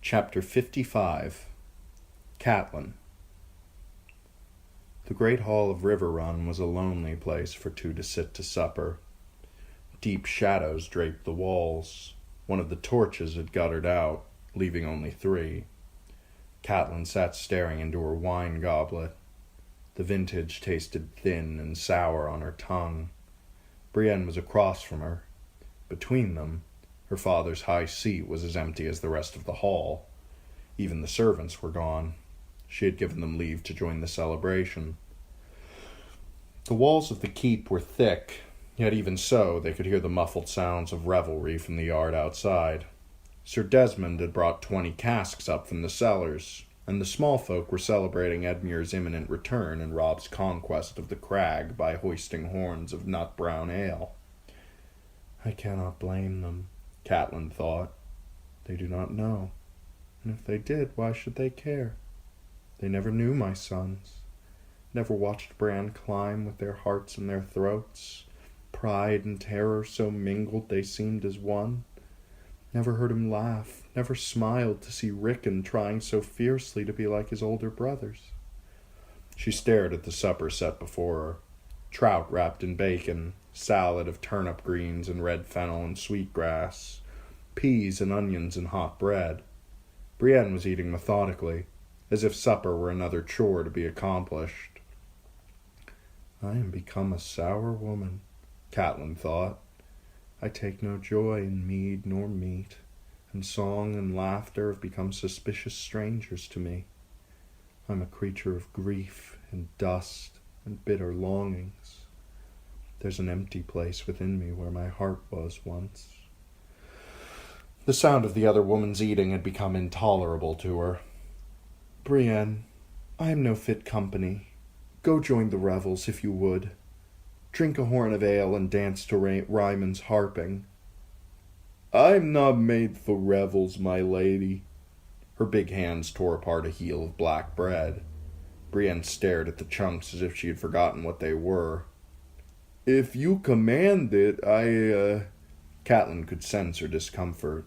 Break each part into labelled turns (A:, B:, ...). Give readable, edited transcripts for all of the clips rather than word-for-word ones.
A: Chapter 55 Catelyn. The great hall of River Run was a lonely place for two to sit to supper. Deep shadows draped the walls. One of the torches had guttered out, leaving only 3. Catelyn sat staring into her wine goblet. The vintage tasted thin and sour on her tongue. Brienne was across from her. Between them, her father's high seat was as empty as the rest of the hall. Even the servants were gone. She had given them leave to join the celebration. The walls of the keep were thick, yet even so they could hear the muffled sounds of revelry from the yard outside. Sir Desmond had brought 20 casks up from the cellars, and the small folk were celebrating Edmure's imminent return and Robb's conquest of the crag by hoisting horns of nut-brown ale. I cannot blame them, Catelyn thought. They do not know, and if they did, why should they care? They never knew my sons, never watched Bran climb with their hearts in their throats, pride and terror so mingled they seemed as one, never heard him laugh, never smiled to see Rickon trying so fiercely to be like his older brothers. She stared at the supper set before her, trout wrapped in bacon, salad of turnip greens and red fennel and sweetgrass, peas and onions and hot bread. Brienne was eating methodically, as if supper were another chore to be accomplished. I am become a sour woman, Catelyn thought. I take no joy in mead nor meat, and song and laughter have become suspicious strangers to me. I'm a creature of grief and dust and bitter longings. There's an empty place within me where my heart was once. The sound of the other woman's eating had become intolerable to her. Brienne, I am no fit company. Go join the revels, if you would. Drink a horn of ale and dance to Rymon's harping. I'm not made for revels, my lady. Her big hands tore apart a heel of black bread. Brienne stared at the chunks as if she had forgotten what they were. If you command it, Catelyn could sense her discomfort.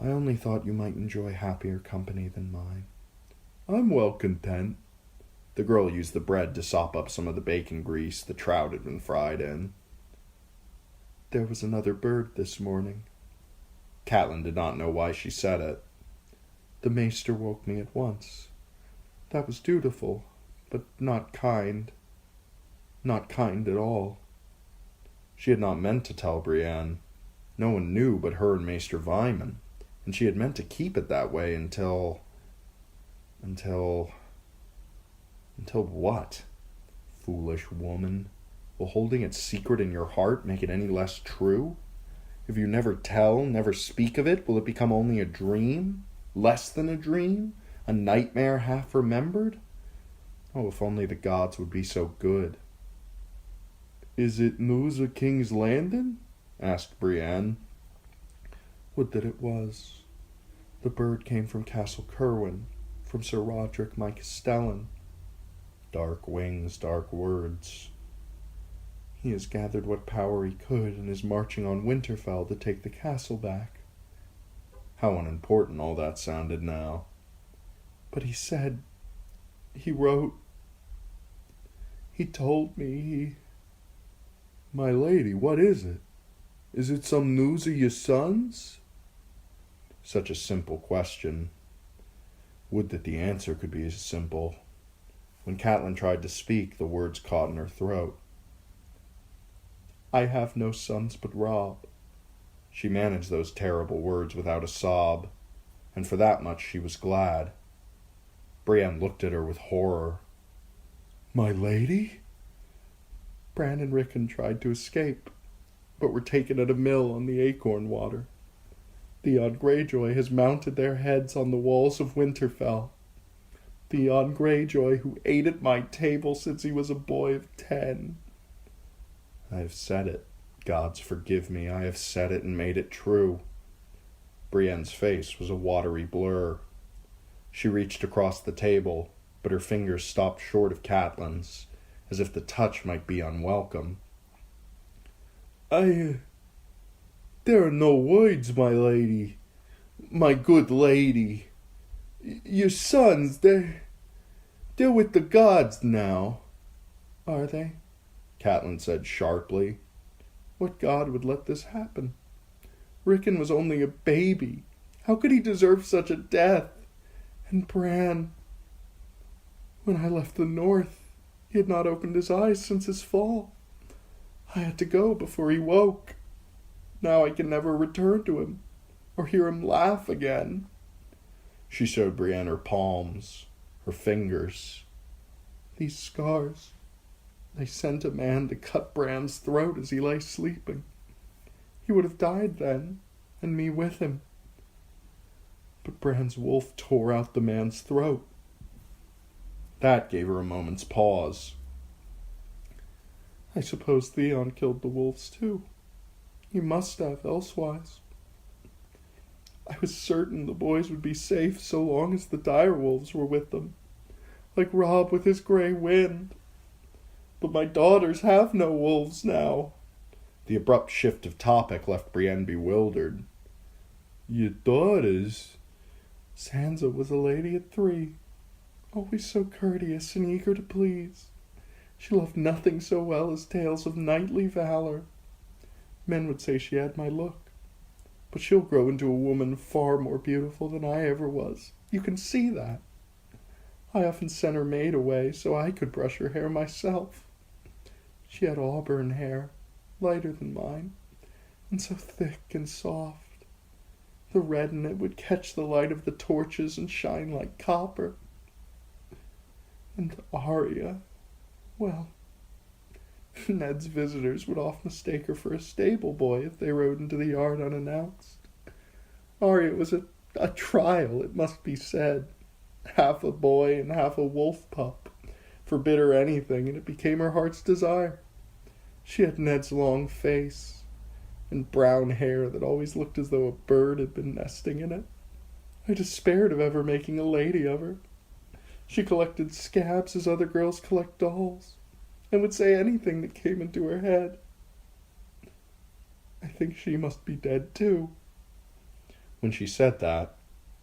A: I only thought you might enjoy happier company than mine. I'm well content. The girl used the bread to sop up some of the bacon grease the trout had been fried in. There was another bird this morning. Catelyn did not know why she said it. The maester woke me at once. That was dutiful, but not kind. Not kind at all. She had not meant to tell Brienne. No one knew but her and Maester VII, and she had meant to keep it that way until what? Foolish woman. Will holding it secret in your heart make it any less true? If you never tell, never speak of it, will it become only a dream? Less than a dream? A nightmare half remembered? Oh, if only the gods would be so good. Is it news of King's Landing? Asked Brienne. Would that it was. The bird came from Castle Cerwyn, from Sir Roderick my Castellan. Dark wings, dark words. He has gathered what power he could and is marching on Winterfell to take the castle back. How unimportant all that sounded now. But he said, he wrote, he told me, My lady, what is it? Is it some news of your sons? Such a simple question. Would that the answer could be as simple. When Catelyn tried to speak, the words caught in her throat. I have no sons but Robb. She managed those terrible words without a sob, and for that much she was glad. Brienne looked at her with horror. My lady? Bran and Rickon tried to escape, but were taken at a mill on the Acorn Water. Theon Greyjoy has mounted their heads on the walls of Winterfell. Theon Greyjoy, who ate at my table since he was a boy of 10. I have said it. Gods forgive me. I have said it and made it true. Brienne's face was a watery blur. She reached across the table, but her fingers stopped short of Catelyn's, as if the touch might be unwelcome. There are no words, my lady. My good lady, your sons, they're with the gods now." "Are they?" Catelyn said sharply. What god would let this happen? Rickon was only a baby. How could he deserve such a death? And Bran, when I left the north, he had not opened his eyes since his fall. I had to go before he woke. Now I can never return to him, or hear him laugh again." She showed Brienne her palms, her fingers. "These scars, they sent a man to cut Bran's throat as he lay sleeping. He would have died then, and me with him. But Bran's wolf tore out the man's throat." That gave her a moment's pause. "I suppose Theon killed the wolves too. He must have, elsewise. I was certain the boys would be safe so long as the dire wolves were with them, like Robb with his grey wind. But my daughters have no wolves now." The abrupt shift of topic left Brienne bewildered. "Your daughters?" "Sansa was a lady at 3, always so courteous and eager to please. She loved nothing so well as tales of knightly valor. Men would say she had my look. But she'll grow into a woman far more beautiful than I ever was. You can see that. I often sent her maid away so I could brush her hair myself. She had auburn hair, lighter than mine, and so thick and soft. The red in it would catch the light of the torches and shine like copper. And Arya, well, Ned's visitors would often mistake her for a stable boy if they rode into the yard unannounced. Arya was a trial, it must be said. Half a boy and half a wolf pup. Forbid her anything, and it became her heart's desire. She had Ned's long face, and brown hair that always looked as though a bird had been nesting in it. I despaired of ever making a lady of her. She collected scabs as other girls collect dolls, and would say anything that came into her head. I think she must be dead too." When she said that,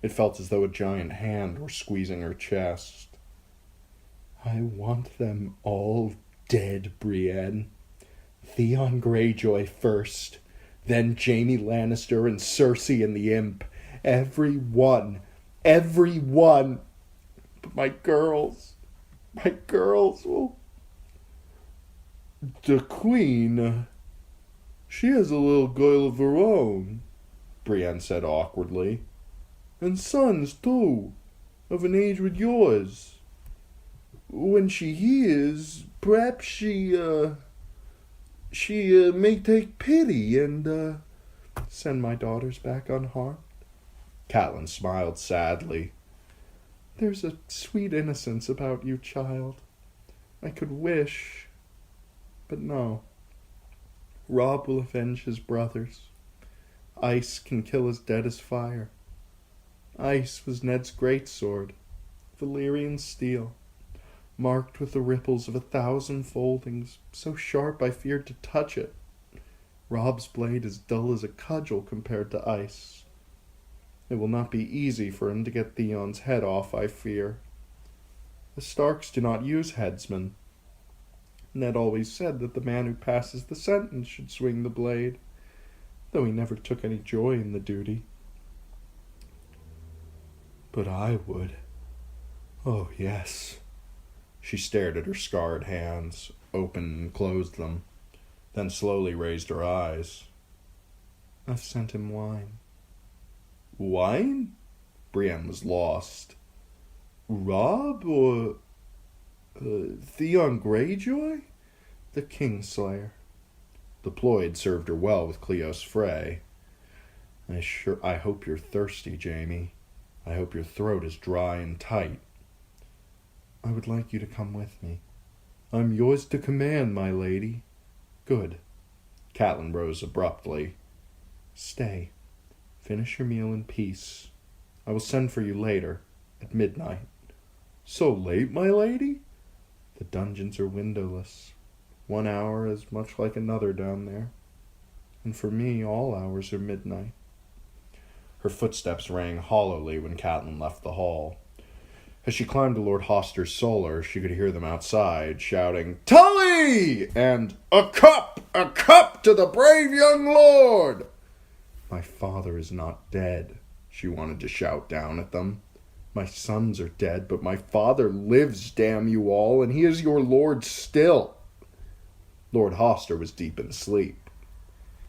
A: it felt as though a giant hand were squeezing her chest. "I want them all dead, Brienne. Theon Greyjoy first, then Jaime Lannister and Cersei and the Imp. Every one. But my girls, well, the Queen, she has a little girl of her own," Brienne said awkwardly. "And sons, too, of an age with yours. When she hears, perhaps she may take pity and send my daughters back unharmed." Catelyn smiled sadly. "There's a sweet innocence about you, child. I could wish, but no. Robb will avenge his brothers. Ice can kill as dead as fire. Ice was Ned's greatsword, Valyrian steel, marked with the ripples of 1,000 foldings, so sharp I feared to touch it. Robb's blade is dull as a cudgel compared to ice. It will not be easy for him to get Theon's head off, I fear. The Starks do not use headsmen. Ned always said that the man who passes the sentence should swing the blade, though he never took any joy in the duty. But I would. Oh, yes." She stared at her scarred hands, opened and closed them, then slowly raised her eyes. "I've sent him wine." "Wine?" Brienne was lost. "Robb or Theon Greyjoy?" "The Kingslayer." The ploy had served her well with Cleos Frey. I hope you're thirsty, Jaime. I hope your throat is dry and tight." "I would like you to come with me." "I'm yours to command, my lady." "Good." Catelyn rose abruptly. "Stay. Finish your meal in peace. I will send for you later, at midnight." "So late, my lady?" "The dungeons are windowless. 1 hour is much like another down there. And for me, all hours are midnight." Her footsteps rang hollowly when Catelyn left the hall. As she climbed to Lord Hoster's solar, she could hear them outside, shouting, "Tully!" and a cup to the brave young lord!" "My father is not dead," she wanted to shout down at them. "My sons are dead, but my father lives, damn you all, and he is your lord still." Lord Hoster was deep in sleep.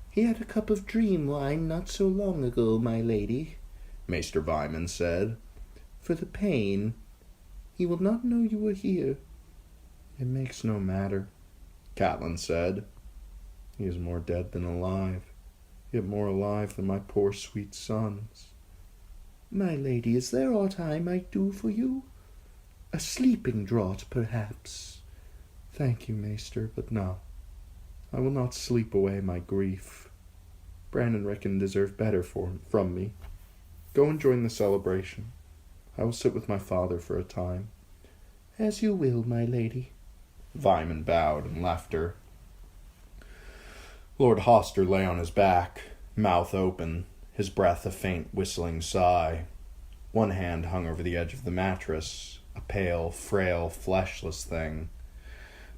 B: "He had a cup of dream wine not so long ago, my lady,"
A: Maester VII said.
B: "For the pain. He will not know you were here."
A: "It makes no matter," Catelyn said. "He is more dead than alive, yet more alive than my poor sweet sons."
B: "My lady, is there aught I might do for you? A sleeping draught, perhaps?"
A: "Thank you, Maester, but no. I will not sleep away my grief. Bran and Rickon deserve better from me. Go and join the celebration. I will sit with my father for a time."
B: "As you will, my lady."
A: Vyman bowed and left her. Lord Hoster lay on his back, mouth open, his breath a faint whistling sigh. One hand hung over the edge of the mattress, a pale, frail, fleshless thing,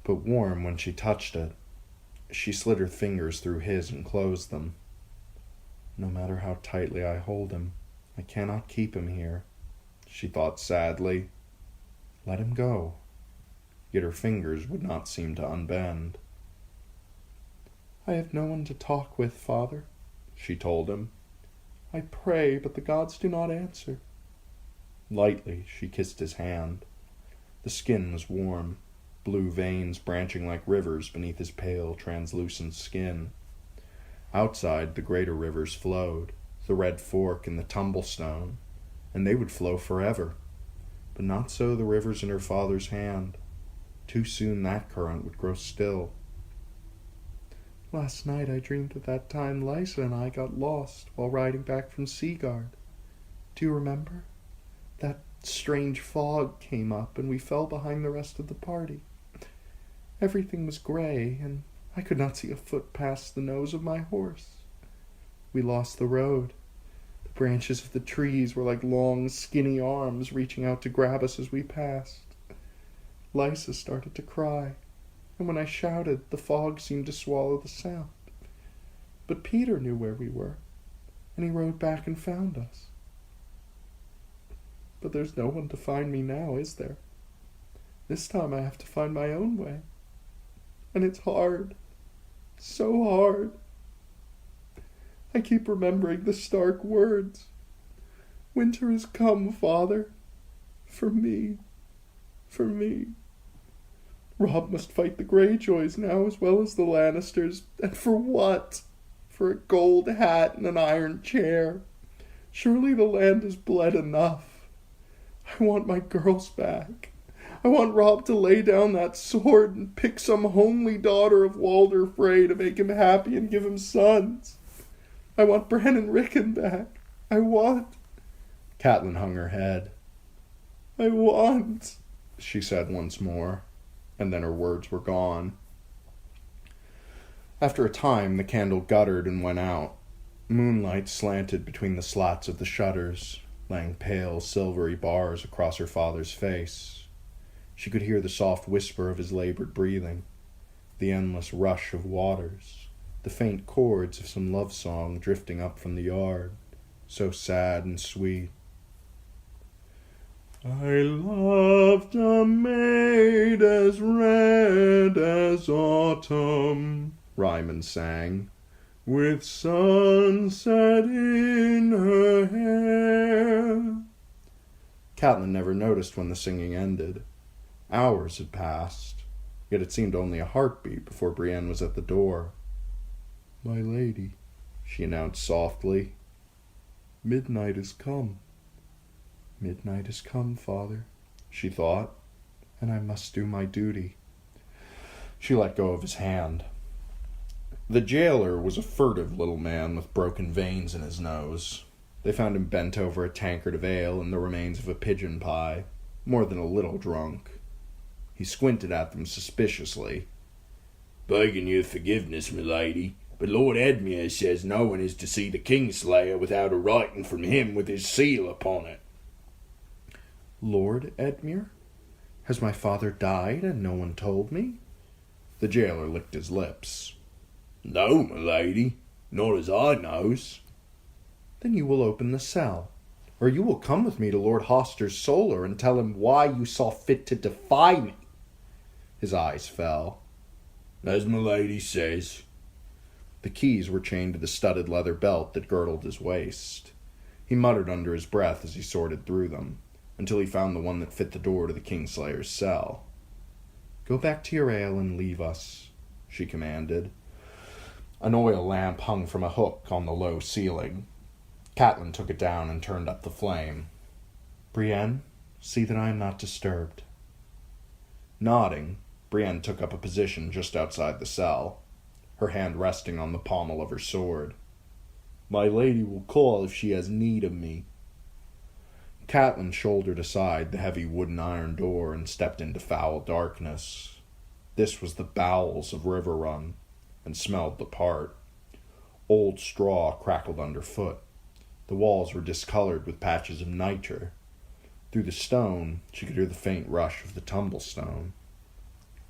A: but warm when she touched it. She slid her fingers through his and closed them. "No matter how tightly I hold him, I cannot keep him here," she thought sadly. Let him go. Yet her fingers would not seem to unbend. "I have no one to talk with, father," she told him. "I pray, but the gods do not answer." Lightly she kissed his hand. The skin was warm, blue veins branching like rivers beneath his pale, translucent skin. Outside, the greater rivers flowed, the Red Fork and the Tumblestone, and they would flow forever. But not so the rivers in her father's hand. Too soon that current would grow still. "Last night I dreamed of that time Lysa and I got lost while riding back from Seaguard. Do you remember? That strange fog came up and we fell behind the rest of the party. Everything was gray, and I could not see a foot past the nose of my horse. We lost the road. The branches of the trees were like long, skinny arms reaching out to grab us as we passed. Lysa started to cry, and when I shouted, the fog seemed to swallow the sound. But Peter knew where we were, and he rode back and found us. But there's no one to find me now, is there? This time I have to find my own way. And it's hard. So hard. I keep remembering the stark words. Winter has come, Father. For me. For me. Robb must fight the Greyjoys now as well as the Lannisters. And for what? For a gold hat and an iron chair. Surely the land has bled enough. I want my girls back. I want Robb to lay down that sword and pick some homely daughter of Walder Frey to make him happy and give him sons. I want Bran and Rickon back. I want... Catelyn hung her head. I want, she said once more, and then her words were gone. After a time, the candle guttered and went out. Moonlight slanted between the slats of the shutters, laying pale, silvery bars across her father's face. She could hear the soft whisper of his labored breathing, the endless rush of waters, the faint chords of some love song drifting up from the yard, so sad and sweet. I loved a maid as red as autumn, Ryman sang, with sunset in her hair. Catelyn never noticed when the singing ended. Hours had passed, yet it seemed only a heartbeat before Brienne was at the door. My lady, she announced softly, midnight is come. Midnight is come, father, she thought, and I must do my duty. She let go of his hand. The jailer was a furtive little man with broken veins in his nose. They found him bent over a tankard of ale and the remains of a pigeon pie, more than a little drunk. He squinted at them suspiciously.
C: Begging your forgiveness, my lady, but Lord Edmure says no one is to see the Kingslayer without a writing from him with his seal upon it.
A: Lord Edmure? Has my father died and no one told me? The jailer licked his lips.
C: No, my lady, not as I knows.
A: Then you will open the cell, or you will come with me to Lord Hoster's Solar and tell him why you saw fit to defy me. His eyes fell.
C: As my lady says.
A: The keys were chained to the studded leather belt that girdled his waist. He muttered under his breath as he sorted through them, until he found the one that fit the door to the Kingslayer's cell. Go back to your ale and leave us, she commanded. An oil lamp hung from a hook on the low ceiling. Catelyn took it down and turned up the flame. Brienne, see that I am not disturbed. Nodding, Brienne took up a position just outside the cell, her hand resting on the pommel of her sword. My lady will call if she has need of me. Catelyn shouldered aside the heavy wooden iron door and stepped into foul darkness. This was the bowels of River Run, and smelled the part. Old straw crackled underfoot. The walls were discolored with patches of nitre. Through the stone, she could hear the faint rush of the tumblestone.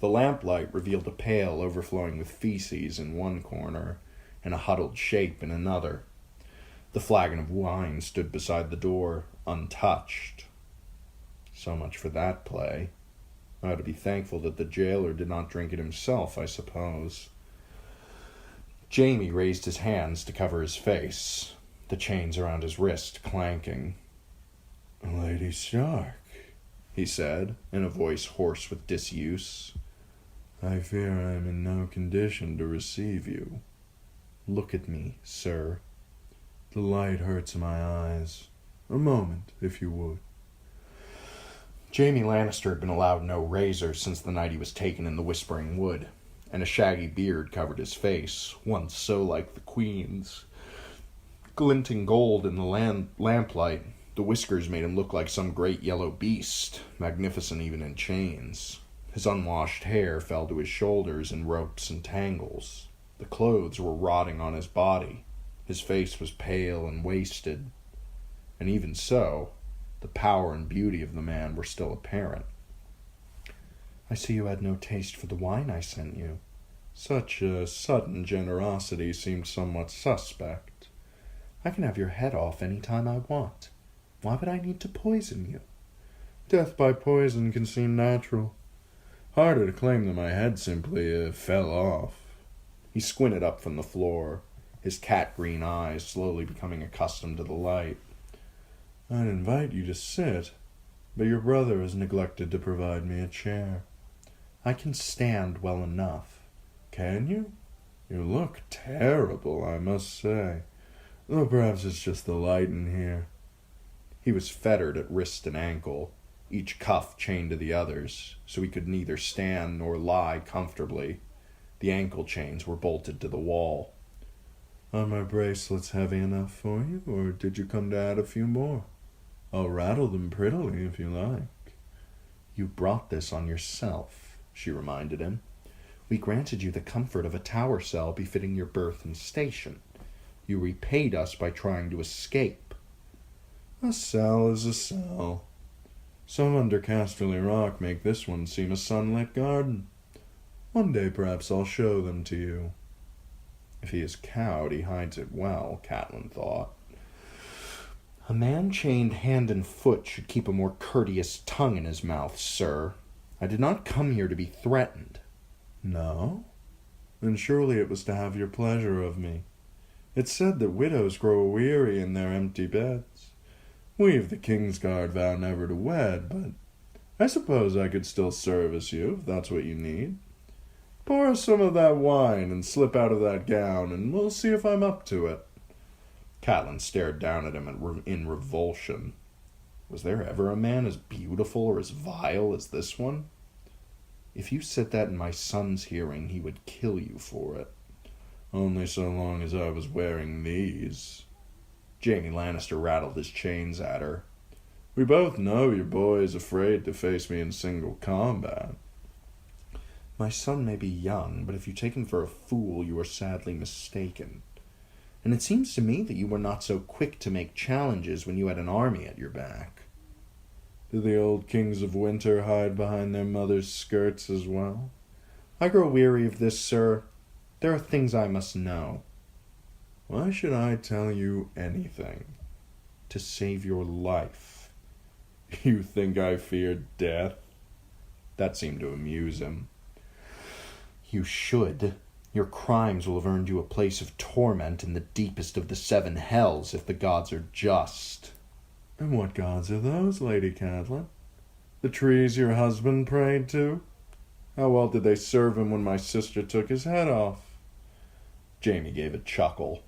A: The lamplight revealed a pail overflowing with feces in one corner, and a huddled shape in another. The flagon of wine stood beside the door, untouched. So much for that play. I ought to be thankful that the jailer did not drink it himself, I suppose. Jaime raised his hands to cover his face, the chains around his wrist clanking.
C: Lady Stark,
A: he said, in a voice hoarse with disuse.
C: I fear I am in no condition to receive you.
A: Look at me, sir.
C: The light hurts my eyes. A moment, if you would.
A: Jaime Lannister had been allowed no razor since the night he was taken in the Whispering Wood, and a shaggy beard covered his face, once so like the Queen's. Glinting gold in the lamplight, the whiskers made him look like some great yellow beast, magnificent even in chains. His unwashed hair fell to his shoulders in ropes and tangles. The clothes were rotting on his body. His face was pale and wasted. And even so, the power and beauty of the man were still apparent. I see you had no taste for the wine I sent you. Such a sudden generosity seemed somewhat suspect. I can have your head off any time I want. Why would I need to poison you?
C: Death by poison can seem natural. Harder to claim that my head simply fell off.
A: He squinted up from the floor, his cat-green eyes slowly becoming accustomed to the light.
C: I'd invite you to sit, but your brother has neglected to provide me a chair.
A: I can stand well enough.
C: Can you? You look terrible, I must say. Though perhaps it's just the light in here.
A: He was fettered at wrist and ankle, each cuff chained to the others, so he could neither stand nor lie comfortably. The ankle chains were bolted to the wall.
C: Are my bracelets heavy enough for you, or did you come to add a few more? I'll rattle them prettily if you like.
A: You brought this on yourself, she reminded him. We granted you the comfort of a tower cell befitting your birth and station. You repaid us by trying to escape.
C: A cell is a cell. Some under Casterly Rock make this one seem a sunlit garden. One day perhaps I'll show them to you.
A: If he is cowed, he hides it well, Catelyn thought. A man chained hand and foot should keep a more courteous tongue in his mouth, sir. I did not come here to be threatened.
C: No? Then surely it was to have your pleasure of me. It's said that widows grow weary in their empty beds. We of the Kingsguard vow never to wed, but I suppose I could still service you, if that's what you need. Pour us some of that wine and slip out of that gown, and we'll see if I'm up to it.
A: Catelyn stared down at him in revulsion. Was there ever a man as beautiful or as vile as this one? If you said that in my son's hearing, he would kill you for it.
C: Only so long as I was wearing these.
A: Jaime Lannister rattled his chains at her.
C: We both know your boy is afraid to face me in single combat.
A: My son may be young, but if you take him for a fool, you are sadly mistaken. And it seems to me that you were not so quick to make challenges when you had an army at your back.
C: Do the old kings of winter hide behind their mothers' skirts as well?
A: I grow weary of this, sir. There are things I must know.
C: Why should I tell you anything?
A: To save your life.
C: You think I fear death?
A: That seemed to amuse him. You should. Your crimes will have earned you a place of torment in the deepest of the 7 hells if the gods are just.
C: And what gods are those, Lady Catelyn? The trees your husband prayed to? How well did they serve him when my sister took his head off?
A: Jaime gave a chuckle.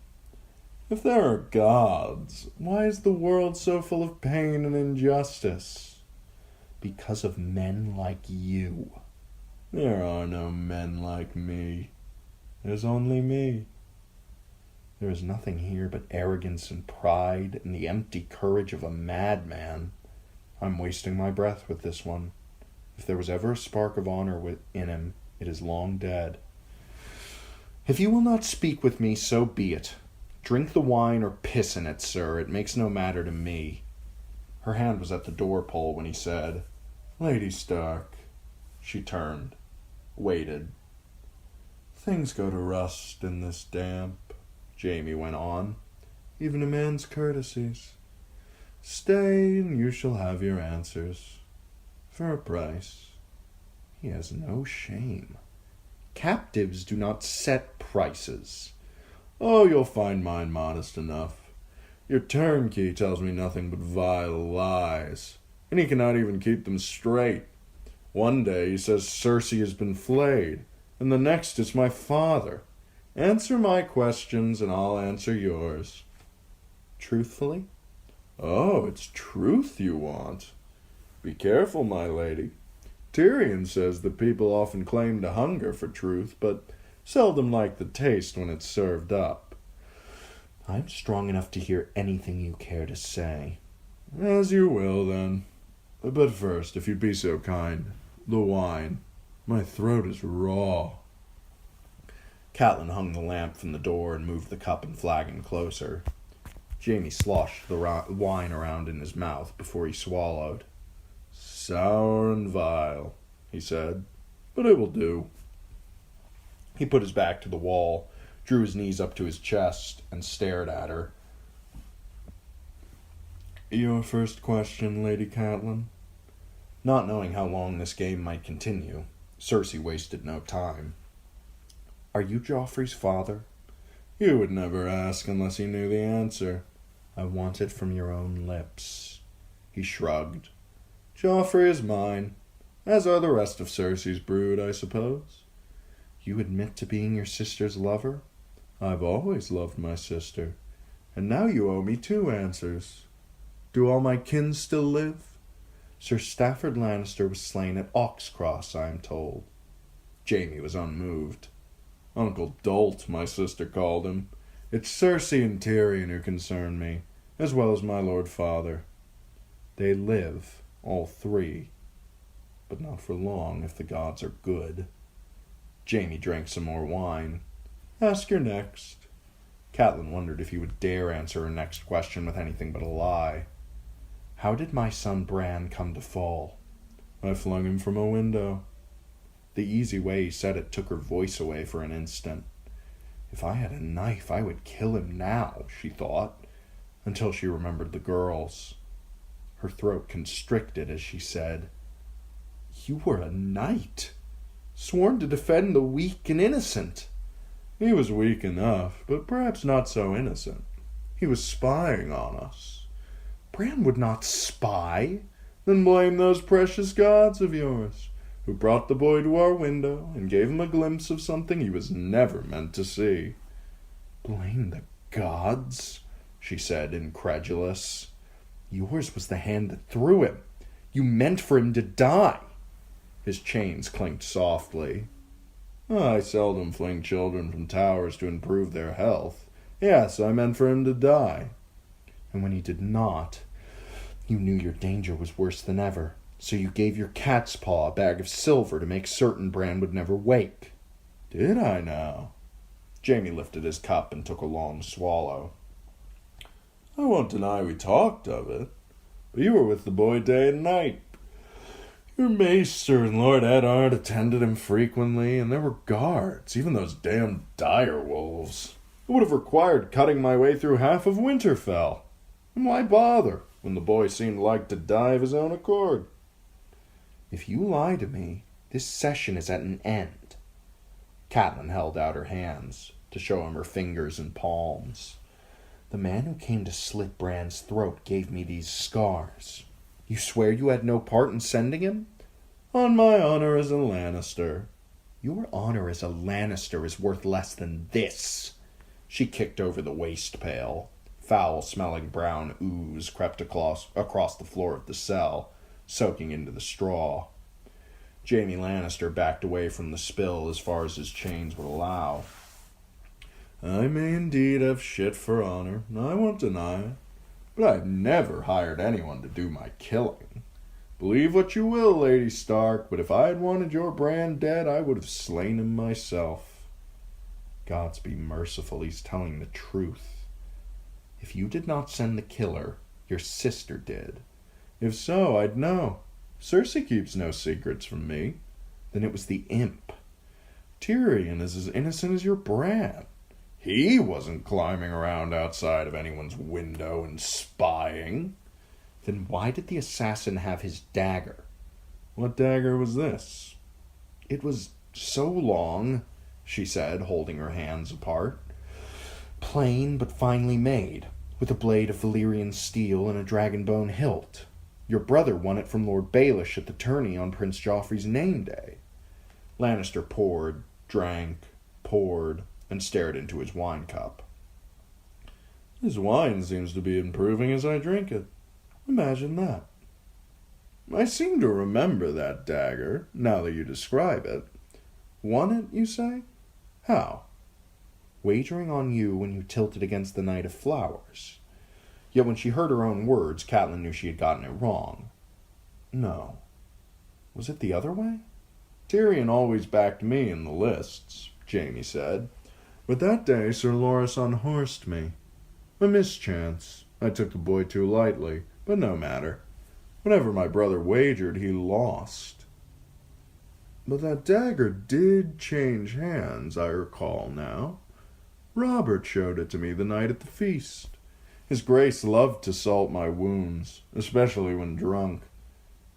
C: If there are gods, why is the world so full of pain and injustice?
A: Because of men like you.
C: There are no men like me. There's only me.
A: There is nothing here but arrogance and pride and the empty courage of a madman. I'm wasting my breath with this one. If there was ever a spark of honor in him, it is long dead. If you will not speak with me, so be it. Drink the wine or piss in it, sir. It makes no matter to me. Her hand was at the door-pole when he said,
C: Lady Stark.
A: She turned, waited.
C: Things go to rust in this damp, Jaime went on. Even a man's courtesies. Stay, and you shall have your answers. For a price.
A: He has no shame. Captives do not set prices.
C: Oh, you'll find mine modest enough. Your turnkey tells me nothing but vile lies, and he cannot even keep them straight. One day he says Cersei has been flayed, and the next it's my father. Answer my questions, and I'll answer yours.
A: Truthfully?
C: Oh, it's truth you want. Be careful, my lady. Tyrion says that people often claim to hunger for truth, but seldom like the taste when it's served up.
A: I'm strong enough to hear anything you care to say.
C: As you will, then. But first, if you'd be so kind, the wine. My throat is raw.
A: Catelyn hung the lamp from the door and moved the cup and flagon closer. Jaime sloshed the wine around in his mouth before he swallowed.
C: Sour and vile, he said, but it will do.
A: He put his back to the wall, drew his knees up to his chest, and stared at her.
C: Your first question, Lady Catelyn?
A: Not knowing how long this game might continue, Cersei wasted no time. Are you Joffrey's father?
C: You would never ask unless you knew the answer.
A: I want it from your own lips. He shrugged.
C: Joffrey is mine, as are the rest of Cersei's brood, I suppose.
A: You admit to being your sister's lover?
C: I've always loved my sister, and now you owe me 2 answers. Do all my kin still live?
A: Sir Stafford Lannister was slain at Oxcross, I am told. Jaime was unmoved.
C: Uncle Dolt, my sister called him. It's Cersei and Tyrion who concern me, as well as my lord father.
A: They live, all 3, but not for long if the gods are good. Jaime drank some more wine.
C: Ask your next.
A: Catelyn wondered if he would dare answer her next question with anything but a lie. How did my son Bran come to fall?
C: I flung him from a window.
A: The easy way he said it took her voice away for an instant. If I had a knife, I would kill him now, she thought, until she remembered the girls. Her throat constricted as she said, You were a knight, sworn to defend the weak and innocent.
C: He was weak enough, but perhaps not so innocent. He was spying on us.
A: Bran would not spy.
C: Then blame those precious gods of yours, who brought the boy to our window and gave him a glimpse of something he was never meant to see.
A: Blame the gods, she said, incredulous. Yours was the hand that threw him. You meant for him to die. His chains clinked softly.
C: I seldom fling children from towers to improve their health. Yes, I meant for him to die.
A: And when he did not, you knew your danger was worse than ever.
B: So you gave your cat's paw a bag of silver to make certain Bran would never wake.
C: Did I now?
A: Jaime lifted his cup and took a long swallow.
C: I won't deny we talked of it, but you were with the boy day and night. Your maester and Lord Eddard attended him frequently, and there were guards, even those damned dire wolves. It would have required cutting my way through half of Winterfell. And why bother, when the boy seemed like to die of his own accord?
B: If you lie to me, this session is at an end.
A: Catelyn held out her hands to show him her fingers and palms.
B: The man who came to slit Bran's throat gave me these scars. You swear you had no part in sending him?
C: On my honor as a Lannister.
B: Your honor as a Lannister is worth less than this.
A: She kicked over the waste pail. Foul-smelling brown ooze crept across the floor of the cell, soaking into the straw. Jaime Lannister backed away from the spill as far as his chains would allow.
C: I may indeed have shit for honor, I won't deny it, but I've never hired anyone to do my killing. Believe what you will, Lady Stark, but if I had wanted your Bran dead, I would have slain him myself.
B: Gods be merciful, he's telling the truth. If you did not send the killer, your sister did.
C: If so, I'd know. Cersei keeps no secrets from me.
B: Then it was the imp.
C: Tyrion is as innocent as your Bran. He wasn't climbing around outside of anyone's window and spying.
B: Then why did the assassin have his dagger?
C: What dagger was this?
B: It was so long, she said, holding her hands apart. Plain but finely made, with a blade of Valyrian steel and a dragonbone hilt. Your brother won it from Lord Baelish at the tourney on Prince Joffrey's name day.
A: Lannister poured, drank, poured, and stared into his wine cup.
C: His wine seems to be improving as I drink it. Imagine that. I seem to remember that dagger, now that you describe it. Won it, you say? How?
B: Wagering on you when you tilted against the Knight of Flowers.
A: Yet when she heard her own words, Catelyn knew she had gotten it wrong.
B: No. Was it the other way?
C: Tyrion always backed me in the lists, Jaime said. But that day Sir Loras unhorsed me. A mischance. I took the boy too lightly, but no matter. Whenever my brother wagered, he lost. But that dagger did change hands, I recall now. Robert showed it to me the night at the feast. His Grace loved to salt my wounds, especially when drunk.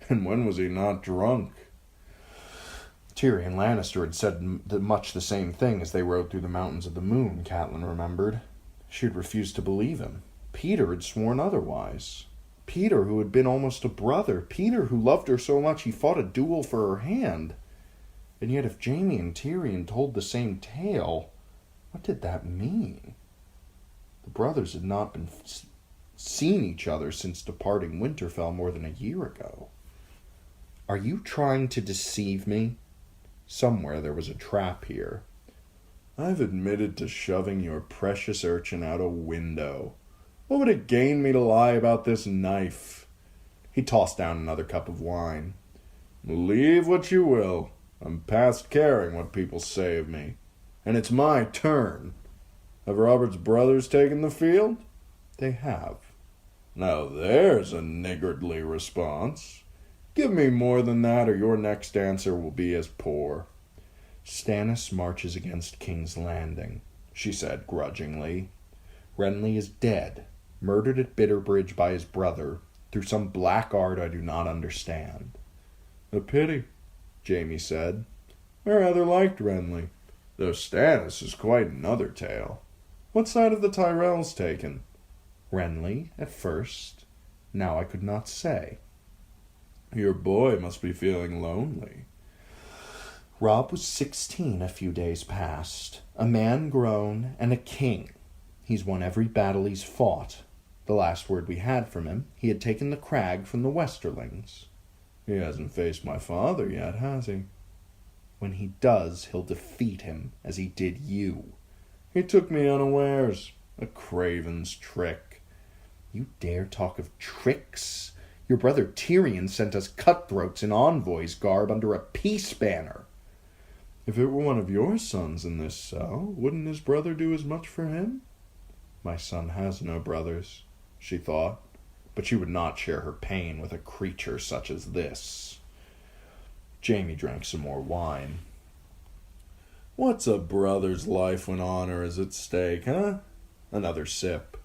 C: And when was he not drunk?
A: Tyrion Lannister had said much the same thing as they rode through the Mountains of the Moon, Catelyn remembered. She had refused to believe him. Peter had sworn otherwise. Peter, who had been almost a brother. Peter, who loved her so much he fought a duel for her hand. And yet if Jaime and Tyrion told the same tale, what did that mean? The brothers had not been seen each other since departing Winterfell more than a year ago. Are you trying to deceive me? Somewhere there was a trap here.
C: I've admitted to shoving your precious urchin out a window. What would it gain me to lie about this knife?
A: He tossed down another cup of wine.
C: Believe what you will. I'm past caring what people say of me. And it's my turn. Have Robert's brothers taken the field?
A: They have.
C: Now there's a niggardly response. Give me more than that, or your next answer will be as poor.
A: Stannis marches against King's Landing, she said grudgingly. Renly is dead, murdered at Bitterbridge by his brother, through some black art I do not understand.
C: A pity, Jaime said. I rather liked Renly, though Stannis is quite another tale. What side have the Tyrells taken?
A: Renly, at first. Now I could not say.
C: Your boy must be feeling lonely.
A: Robb was 16 a few days past, a man grown and a king. He's won every battle he's fought. The last word we had from him, he had taken the crag from the Westerlings.
C: He hasn't faced my father yet, has he?
A: When he does, he'll defeat him, as he did you.
C: He took me unawares. A craven's trick.
A: You dare talk of tricks?
B: Your brother Tyrion sent us cutthroats in envoy's garb under a peace banner.
C: If it were one of your sons in this cell, wouldn't his brother do as much for him?
A: My son has no brothers, she thought, but she would not share her pain with a creature such as this. Jaime drank some more wine.
C: What's a brother's life when honor is at stake, huh?
A: Another sip.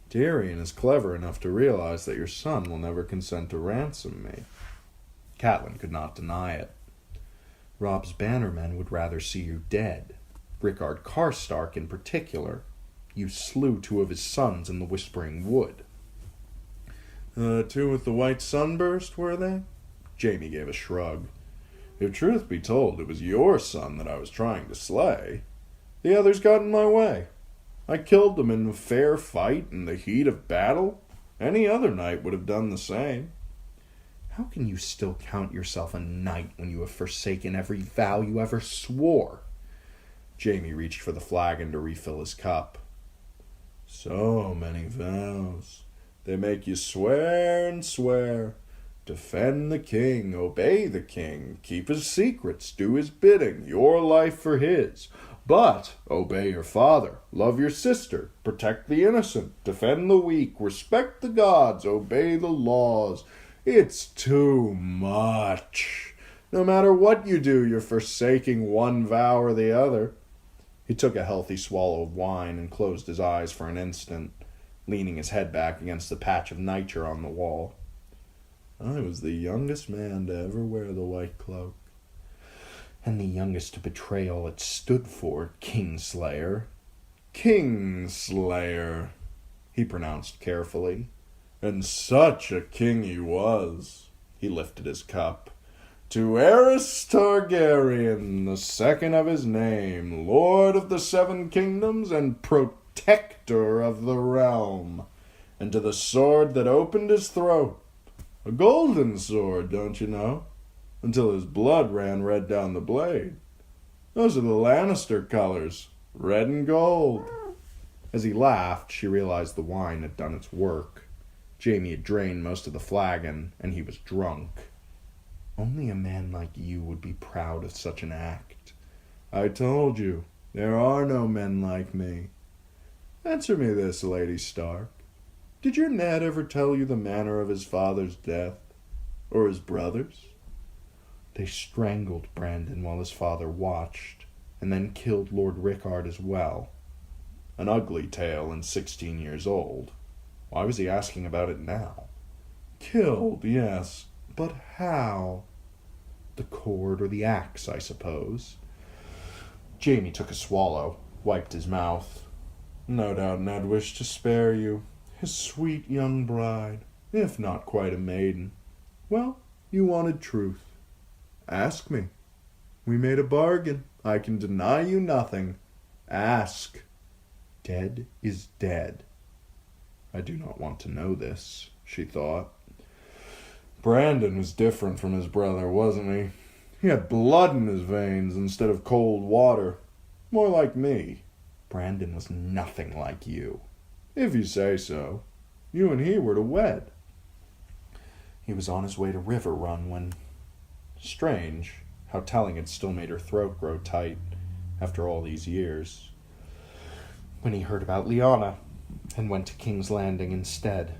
C: Tyrion is clever enough to realize that your son will never consent to ransom me.
A: Catelyn could not deny it. Robb's bannermen would rather see you dead. Rickard Karstark in particular. You slew 2 of his sons in the Whispering Wood.
C: 2 with the white sunburst, were they?
A: Jaime gave a shrug.
C: If truth be told, it was your son that I was trying to slay. The others got in my way. I killed them in a fair fight in the heat of battle. Any other knight would have done the same.
B: How can you still count yourself a knight when you have forsaken every vow you ever swore?
A: Jaime reached for the flagon to refill his cup.
C: So many vows. They make you swear and swear. Defend the king, obey the king, keep his secrets, do his bidding, your life for his. But obey your father, love your sister, protect the innocent, defend the weak, respect the gods, obey the laws. It's too much. No matter what you do, you're forsaking one vow or the other.
A: He took a healthy swallow of wine and closed his eyes for an instant, leaning his head back against the patch of nitre on the wall.
C: I was the youngest man to ever wear the white cloak.
B: And the youngest to betray all it stood for, Kingslayer.
C: Kingslayer, he pronounced carefully. And such a king he was. He lifted his cup. To Aerys Targaryen, the second of his name, Lord of the 7 Kingdoms and Protector of the realm. And to the sword that opened his throat. A golden sword, don't you know? Until his blood ran red down the blade. Those are the Lannister colors, red and gold.
A: As he laughed, she realized the wine had done its work. Jaime had drained most of the flagon, and he was drunk.
B: Only a man like you would be proud of such an act.
C: I told you, there are no men like me. Answer me this, Lady Stark. Did your Ned ever tell you the manner of his father's death? Or his brother's?
B: They strangled Brandon while his father watched, and then killed Lord Rickard as well.
A: An ugly tale and 16 years old. Why was he asking about it now?
C: Killed, yes, but how?
B: The cord or the axe, I suppose.
A: Jaime took a swallow, wiped his mouth.
C: No doubt Ned wished to spare you, his sweet young bride, if not quite a maiden. Well, you wanted truth. Ask me. We made a bargain. I can deny you nothing. Ask.
B: Dead is dead.
A: I do not want to know this, she thought.
C: Brandon was different from his brother, wasn't he? He had blood in his veins instead of cold water. More like me.
B: Brandon was nothing like you.
C: If you say so. You and he were to wed.
B: He was on his way to River Run when...
A: Strange how telling had still made her throat grow tight after all these years.
B: When he heard about Lyanna and went to King's Landing instead.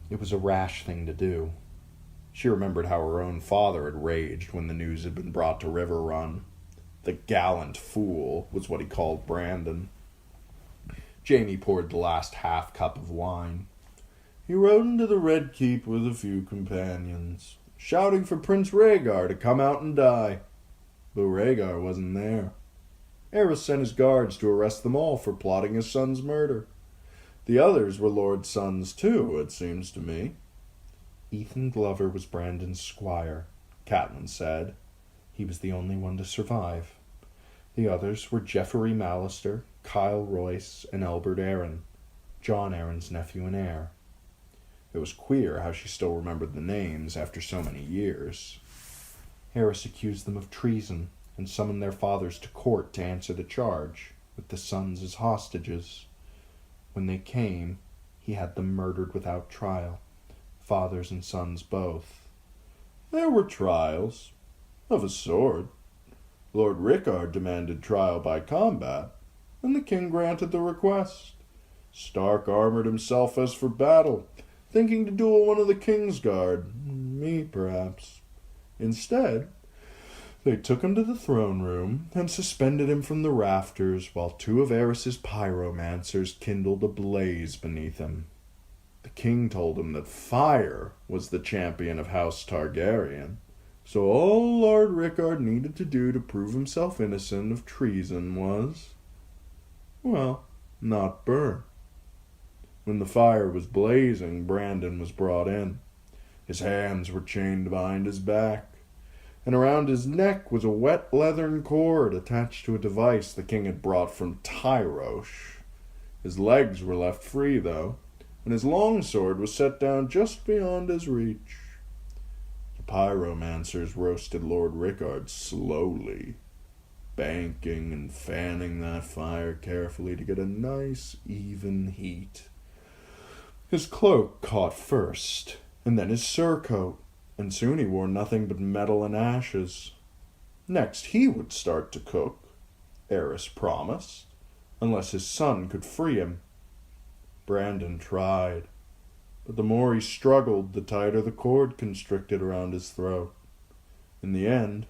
B: It was a rash thing to do.
A: She remembered how her own father had raged when the news had been brought to River Run. The gallant fool was what he called Brandon. Jaime poured the last half cup of wine.
C: He rode into the Red Keep with a few companions, shouting for Prince Rhaegar to come out and die. But Rhaegar wasn't there. Aerys sent his guards to arrest them all for plotting his son's murder. The others were Lord's sons too, it seems to me.
B: Ethan Glover was Brandon's squire, Catelyn said. He was the only one to survive. The others were Jeffrey Mallister, Kyle Royce, and Elbert Arryn, John Arryn's nephew and heir.
A: It was queer how she still remembered the names after so many years.
B: Aerys accused them of treason and summoned their fathers to court to answer the charge, with the sons as hostages. When they came, he had them murdered without trial, fathers and sons both.
C: There were trials, of a sort. Lord Rickard demanded trial by combat, and the king granted the request. Stark armored himself as for battle, thinking to duel one of the king's guard, me perhaps. Instead, they took him to the throne room and suspended him from the rafters while two of Aerys's pyromancers kindled a blaze beneath him. The king told him that fire was the champion of House Targaryen, so all Lord Rickard needed to do to prove himself innocent of treason was, well, not burn. When the fire was blazing, Brandon was brought in. His hands were chained behind his back, and around his neck was a wet leathern cord attached to a device the king had brought from Tyrosh. His legs were left free, though, and his longsword was set down just beyond his reach. The pyromancers roasted Lord Rickard slowly, banking and fanning that fire carefully to get a nice, even heat. His cloak caught first, and then his surcoat, and soon he wore nothing but metal and ashes. Next he would start to cook, Aerys promised, unless his son could free him. Brandon tried, but the more he struggled, the tighter the cord constricted around his throat. In the end,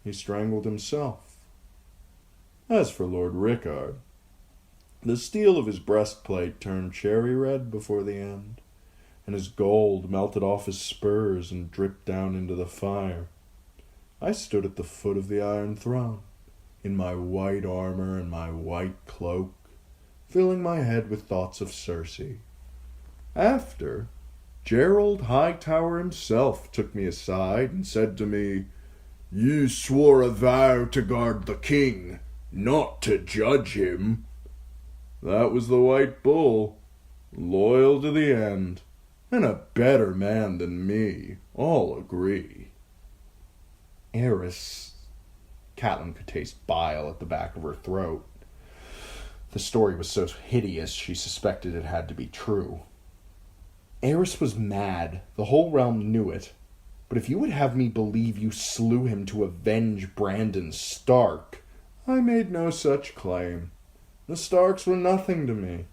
C: he strangled himself. As for Lord Rickard, the steel of his breastplate turned cherry red before the end, and his gold melted off his spurs and dripped down into the fire. I stood at the foot of the Iron Throne, in my white armor and my white cloak, filling my head with thoughts of Cersei. After, Gerald Hightower himself took me aside and said to me, "You swore a vow to guard the king, not to judge him." That was the White Bull, loyal to the end, and a better man than me, all agree.
B: Aerys. Catelyn could taste bile at the back of her throat. The story was so hideous she suspected it had to be true. Aerys was mad. The whole realm knew it. But if you would have me believe you slew him to avenge Brandon Stark,
C: I made no such claim. The Starks were nothing to me.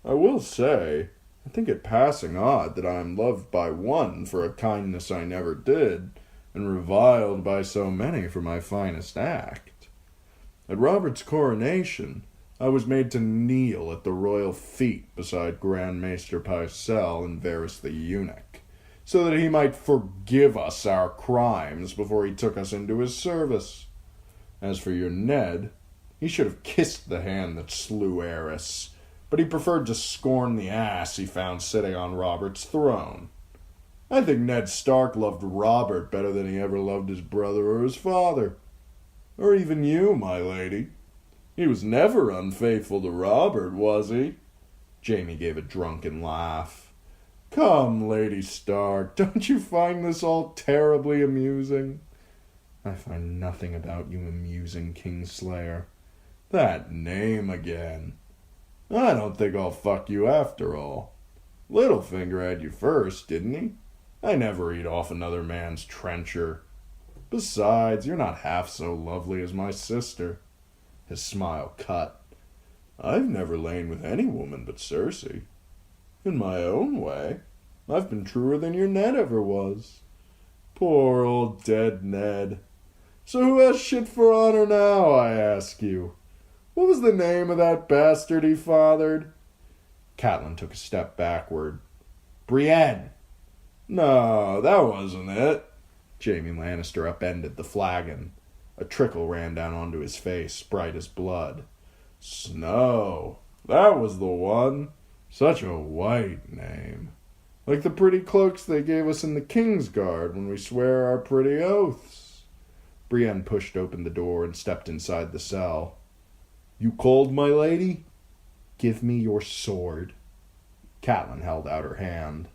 C: I will say, I think it passing odd that I am loved by one for a kindness I never did, and reviled by so many for my finest act. At Robert's coronation, I was made to kneel at the royal feet beside Grand Maester Pycelle and Varys the eunuch, so that he might forgive us our crimes before he took us into his service. As for your Ned, he should have kissed the hand that slew Aerys, but he preferred to scorn the ass he found sitting on Robert's throne. I think Ned Stark loved Robert better than he ever loved his brother or his father. Or even you, my lady. He was never unfaithful to Robert, was he? Jaime gave a drunken laugh. Come, Lady Stark, don't you find this all terribly amusing?
B: I find nothing about you amusing, Kingslayer.
C: That name again. I don't think I'll fuck you after all. Littlefinger had you first, didn't he? I never eat off another man's trencher. Besides, you're not half so lovely as my sister. His smile cut. I've never lain with any woman but Cersei. In my own way, I've been truer than your Ned ever was. Poor old dead Ned. So who has shit for honor now, I ask you? What was the name of that bastard he fathered?
B: Catelyn took a step backward. Brienne!
C: No, that wasn't it.
B: Jaime Lannister upended the flagon. A trickle ran down onto his face, bright as blood.
C: Snow. That was the one. Such a white name. Like the pretty cloaks they gave us in the King's Guard when we swear our pretty oaths.
B: Brienne pushed open the door and stepped inside the cell.
C: You called, my lady?
B: Give me your sword. Catelyn held out her hand.